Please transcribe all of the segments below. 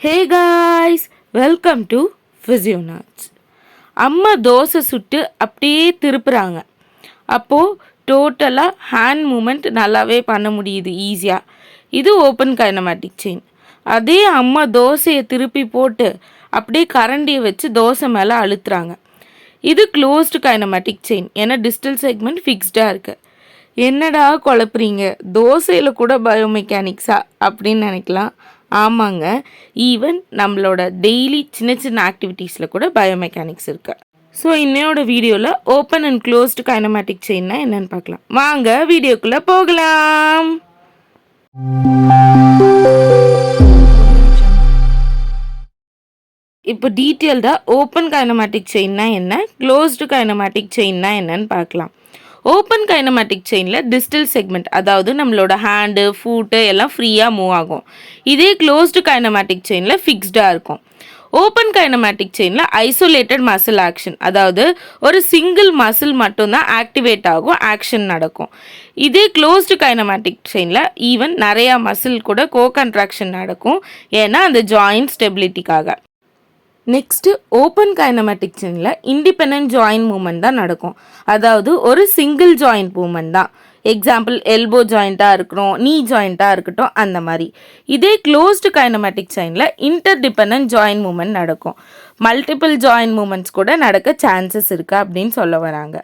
Hey guys, welcome to Physionauts. அம்மா தோசை சுட்டு அப்படியே திருப்புறாங்க. அப்போது டோட்டலாக ஹேண்ட் மூமெண்ட் நல்லாவே பண்ண முடியுது ஈஸியாக. இது ஓப்பன் கைனமேட்டிக் செயின். அதே அம்மா தோசையை திருப்பி போட்டு அப்படியே கரண்டியை வச்சு தோசை மேலே அழுத்துறாங்க. இது க்ளோஸ்டு கைனமேட்டிக் செயின். ஏன்னா டிஸ்டல் செக்மெண்ட் ஃபிக்ஸ்டாக இருக்குது. என்னடா குழப்புறீங்க, தோசையில் கூட பயோமெக்கானிக்ஸா அப்படின்னு நினைக்கலாம். ஆமாங்க, ஈவன் நம்மளோட டெய்லி சின்ன சின்ன ஆக்டிவிட்டீஸில் கூட பயோமெக்கானிக்ஸ் இருக்குது. ஸோ இன்னையோட வீடியோவில் ஓப்பன் அண்ட் க்ளோஸ்டு கைனமேட்டிக் செயின்னா என்னென்னு பார்க்கலாம். வாங்க வீடியோக்குள்ளே போகலாம். இப்போ டீட்டெயில்டாக ஓப்பன் கைனமேட்டிக் செயின்னா என்ன, க்ளோஸ்டு கைனமேட்டிக் செயின்னா என்னன்னு பார்க்கலாம். ஓப்பன் கைனமேட்டிக் செயினில் டிஸ்டல் செக்மெண்ட், அதாவது நம்மளோட ஹேண்டு ஃபூட்டு எல்லாம் ஃப்ரீயாக மூவ் ஆகும். இதே க்ளோஸ்டு கைனமேட்டிக் செயினில் ஃபிக்ஸ்டாக இருக்கும். ஓப்பன் கைனமேட்டிக் செயினில் ஐசோலேட்டட் மசில் ஆக்ஷன், அதாவது ஒரு சிங்கிள் மசில் மட்டும்தான் ஆக்டிவேட் ஆகும், ஆக்ஷன் நடக்கும். இதே க்ளோஸ்டு கைனமேட்டிக் செயினில் ஈவன் நிறையா மசில் கூட கோ கன்ட்ராக்ஷன் நடக்கும், ஏன்னா அந்த ஜாயிண்ட் ஸ்டெபிலிட்டிக்காக. நெக்ஸ்ட்டு ஓப்பன் கைனமேட்டிக் செயினில் இண்டிபெண்ட் ஜாயிண்ட் மூமெண்ட் தான் நடக்கும், அதாவது ஒரு சிங்கிள் ஜாயிண்ட் மூமெண்ட் தான். எக்ஸாம்பிள் எல்போ ஜாயிண்ட்டாக இருக்கணும், நீ ஜாயிண்ட்டாக இருக்கட்டும், அந்த மாதிரி. இதே க்ளோஸ்டு கைனமேட்டிக் செயினில் இன்டர்டிபெண்ட் ஜாயிண்ட் மூமெண்ட் நடக்கும். மல்டிபிள் ஜாயிண்ட் மூமெண்ட்ஸ் கூட நடக்க சான்சஸ் இருக்குது அப்படின்னு சொல்ல வராங்க.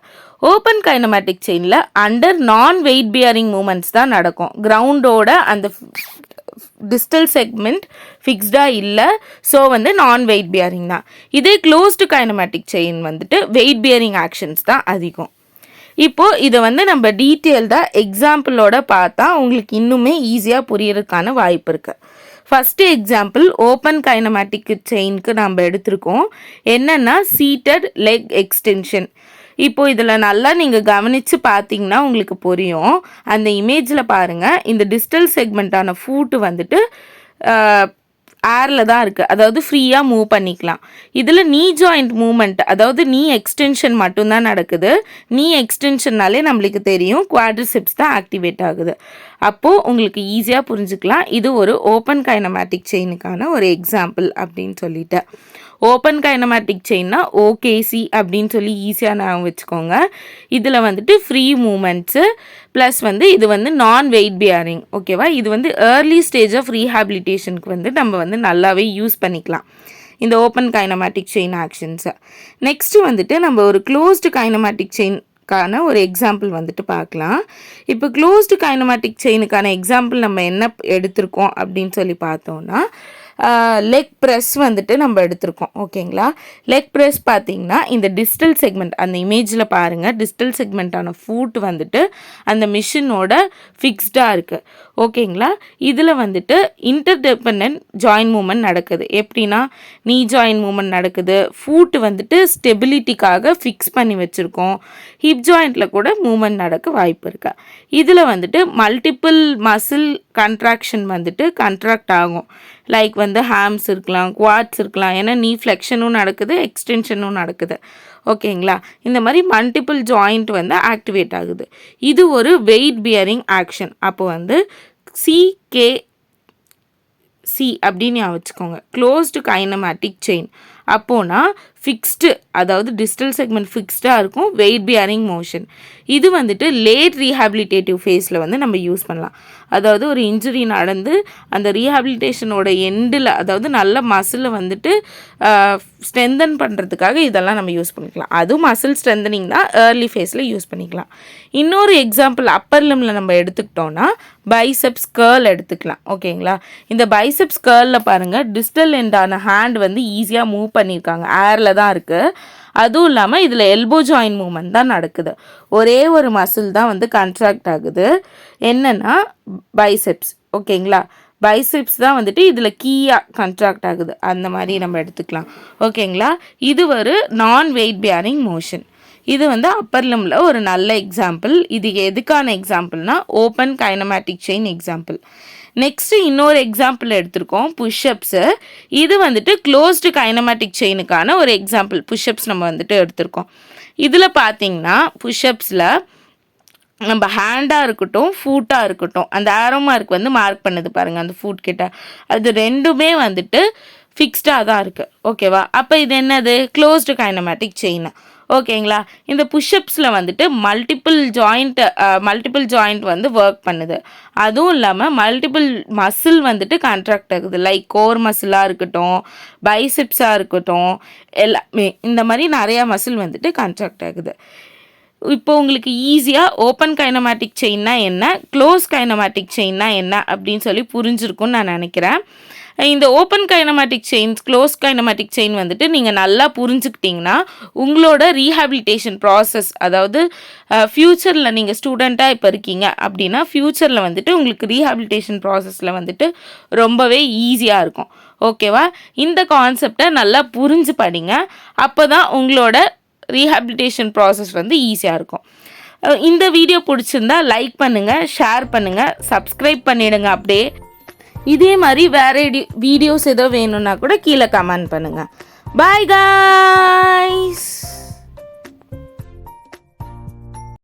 ஓப்பன் கைனமேட்டிக் செயினில் அண்டர் நான் வெயிட் பியரிங் மூமெண்ட்ஸ் தான் நடக்கும். கிரவுண்டோட அந்த டிஸ்டல் செக்மெண்ட் ஃபிக்ஸ்டாக இல்லை, ஸோ நான் வெயிட் பியரிங் தான். இதே closed kinematic chain weight bearing actions தான் அதிகம். இப்போது இதை நம்ம டீட்டெயில்டாக எக்ஸாம்பிளோட பார்த்தா உங்களுக்கு இன்னுமே ஈஸியாக புரியறதுக்கான வாய்ப்பு இருக்குது. ஃபஸ்ட்டு எக்ஸாம்பிள் ஓப்பன் கைனமேட்டிக் செயினுக்கு நம்ம எடுத்திருக்கோம். என்னென்னா சீட்டட் லெக் எக்ஸ்டென்ஷன். இப்போது இதில் நல்லா நீங்கள் கவனித்து பார்த்தீங்கன்னா உங்களுக்கு புரியும். அந்த இமேஜில் பாருங்கள், இந்த டிஸ்டல் செக்மெண்ட்டான ஃபூட்டு ஏரில் தான் இருக்குது, அதாவது ஃப்ரீயாக மூவ் பண்ணிக்கலாம். இதில் நீ ஜாயிண்ட் மூமெண்ட், அதாவது நீ எக்ஸ்டென்ஷன் மட்டும்தான் நடக்குது. நீ எக்ஸ்டென்ஷன்னாலே நம்மளுக்கு தெரியும் குவாட்ரிசெப்ஸ் தான் ஆக்டிவேட் ஆகுது. அப்போது உங்களுக்கு ஈஸியாக புரிஞ்சுக்கலாம், இது ஒரு ஓப்பன் கைனமேட்டிக் செயினுக்கான ஒரு எக்ஸாம்பிள் அப்படின்னு சொல்லிட்டு. ஓப்பன் கைனமேட்டிக் செயின்னா ஓகேசி அப்படின்னு சொல்லி ஈஸியாக நான் வச்சுக்கோங்க. இதில் ஃப்ரீ மூமெண்ட்ஸு ப்ளஸ் இது நான் வெயிட் பியரிங். ஓகேவா, இது ஏர்லி ஸ்டேஜ் ஆஃப் ரீஹாபிலிட்டேஷனுக்கு நம்ம நல்லாவே யூஸ் பண்ணிக்கலாம் இந்த ஓப்பன் கைனமேட்டிக் செயின் ஆக்ஷன்ஸை. நெக்ஸ்ட்டு நம்ம ஒரு க்ளோஸ்டு கைனமேட்டிக் செயின்கான ஒரு எக்ஸாம்பிள் பார்க்கலாம். இப்போ க்ளோஸ்டு கைனமேட்டிக் செயினுக்கான எக்ஸாம்பிள் நம்ம என்ன எடுத்திருக்கோம் அப்படின்னு சொல்லி பார்த்தோன்னா, லெக் ப்ரெஸ் நம்ம எடுத்திருக்கோம். ஓகேங்களா, லெக் ப்ரெஸ் பார்த்தீங்கன்னா இந்த டிஸ்டல் செக்மெண்ட், அந்த இமேஜில் பாருங்கள், டிஸ்டல் செக்மெண்ட்டான ஃபூட் அந்த மிஷினோட ஃபிக்ஸ்டாக இருக்குது. ஓகேங்களா, இதில் இன்டர்டிபெண்ட் ஜாயிண்ட் மூமெண்ட் நடக்குது. எப்படின்னா நீ ஜாயிண்ட் மூமெண்ட் நடக்குது, ஃபூட்டு ஸ்டெபிலிட்டிக்காக ஃபிக்ஸ் பண்ணி வச்சுருக்கோம். ஹிப் ஜாயிண்டில் கூட மூமெண்ட் நடக்க வாய்ப்பு இருக்குது. இதில் மல்டிபிள் மசில் கன்ட்ராக்ஷன் கன்ட்ராக்ட் ஆகும். லைக் ஹேம்ஸ் இருக்கலாம், குவாட்ஸ் இருக்கலாம், ஏன்னா நீ ஃப்ளெக்ஷனும் நடக்குது, எக்ஸ்டென்ஷனும் நடக்குது. ஓகேங்களா, இந்த மாதிரி மல்டிபிள் ஜாயிண்ட் ஆக்டிவேட் ஆகுது. இது ஒரு வெயிட் பியரிங் ஆக்ஷன். அப்போ சி அப்படின்னு வச்சுக்கோங்க, க்ளோஸ்டு கைனமேட்டிக் செயின். அப்போனா ஃபிக்ஸ்டு, அதாவது டிஸ்டல் செக்மெண்ட் ஃபிக்ஸ்டாக இருக்கும், வெயிட் பியரிங் மோஷன். இது லேட் ரீஹாபிலிட்டேட்டிவ் ஃபேஸில் நம்ம யூஸ் பண்ணலாம். அதாவது ஒரு இன்ஜுரி நடந்து அந்த ரீஹாபிலிட்டேஷனோட எண்டில், அதாவது நல்ல மசிலை ஸ்ட்ரென்தன் பண்ணுறதுக்காக இதெல்லாம் நம்ம யூஸ் பண்ணிக்கலாம். அதுவும் மசில் ஸ்ட்ரென்தனிங் தான், ஏர்லி ஃபேஸில் யூஸ் பண்ணிக்கலாம். இன்னொரு எக்ஸாம்பிள் அப்பர் லிம்பில் நம்ம எடுத்துக்கிட்டோன்னா பைசெப்ஸ் கர்ல் எடுத்துக்கலாம். ஓகேங்களா, இந்த பைசெப்ஸ் கர்லில் பாருங்கள், டிஸ்டல் எண்டான ஹேண்ட் ஈஸியாக மூவ் பண்ணியிருக்காங்க, ஏரில் தான் இருக்குது. அதுவும் இல்லாமல் இதில் எல்போ ஜாயிண்ட் மூமெண்ட் தான் நடக்குது. ஒரே ஒரு மசில் தான் கன்ட்ராக்ட் ஆகுது, என்னென்னா பைசெப்ஸ். ஓகேங்களா, பைசெப்ஸ் தான் இதில் கீயாக கன்ட்ராக்ட் ஆகுது, அந்த மாதிரி நம்ம எடுத்துக்கலாம். ஓகேங்களா, இது ஒரு நான் வெயிட் பியரிங் மோஷன். இது அப்பர் லிம்பில் ஒரு நல்ல எக்ஸாம்பிள். இது எதுக்கான எக்ஸாம்பிள்னா open kinematic chain example. Next இன்னொரு எக்ஸாம்பிள் எடுத்திருக்கோம், புஷ்அப்ஸு. இது க்ளோஸ்டு கைனமேட்டிக் செயினுக்கான ஒரு எக்ஸாம்பிள். புஷ்அப்ஸ் நம்ம எடுத்திருக்கோம். இதில் பார்த்தீங்கன்னா புஷ்அப்ஸில் நம்ம ஹேண்டாக இருக்கட்டும் ஃபூட்டாக இருக்கட்டும் அந்த ஆரோ மார்க் வந்து மார்க் பண்ணுது பாருங்கள் அந்த ஃபூட் கிட்ட, அது ரெண்டுமே வந்துட்டு ஃபிக்ஸ்டாக தான் இருக்குது. ஓகேவா? அப்போ இது என்னது? Closed kinematic chain. ஓகேங்களா? இந்த புஷ்அப்ஸில் வந்துட்டு மல்டிபிள் ஜாயிண்ட் வந்து ஒர்க் பண்ணுது. அதுவும் இல்லாமல் மல்டிபிள் மசில் வந்துட்டு கான்ட்ராக்ட் ஆகுது. லைக் கோர் மசிலாக இருக்கட்டும், பைசெப்ஸாக இருக்கட்டும், எல்லாமே இந்த மாதிரி நிறையா மசில் வந்துட்டு கான்ட்ராக்ட் ஆகுது. இப்போ உங்களுக்கு ஈஸியாக ஓப்பன் கைனமேட்டிக் செயின்னா என்ன, க்ளோஸ் கைனமேட்டிக் செயின்னா என்ன அப்படின்னு சொல்லி புரிஞ்சிருக்கும்னு நான் நினைக்கிறேன். இந்த open kinematic chains, close kinematic chain வந்துட்டு நீங்கள் நல்லா புரிஞ்சுக்கிட்டிங்கன்னா உங்களோட ரீஹாபிலிட்டேஷன் ப்ராசஸ், அதாவது ஃப்யூச்சரில் நீங்கள் ஸ்டூடெண்ட்டாக இப்போ இருக்கீங்க அப்படின்னா ஃப்யூச்சரில் வந்துட்டு உங்களுக்கு ரீஹாபிலிட்டேஷன் ப்ராசஸில் வந்துட்டு ரொம்பவே ஈஸியாக இருக்கும். ஓகேவா? இந்த கான்செப்டை நல்லா புரிஞ்சு படிங்க. அப்போ தான் உங்களோட ரீஹாபிலிட்டேஷன் ப்ராசஸ் வந்து ஈஸியாக இருக்கும். இந்த வீடியோ பிடிச்சிருந்தா லைக் பண்ணுங்கள், ஷேர் பண்ணுங்கள், சப்ஸ்கிரைப் பண்ணிவிடுங்க. அப்படியே இதே மாதிரி வேறு வீடியோஸ் ஏதோ வேணும்னா கூட கீழே கமெண்ட் பண்ணுங்கள். Bye guys.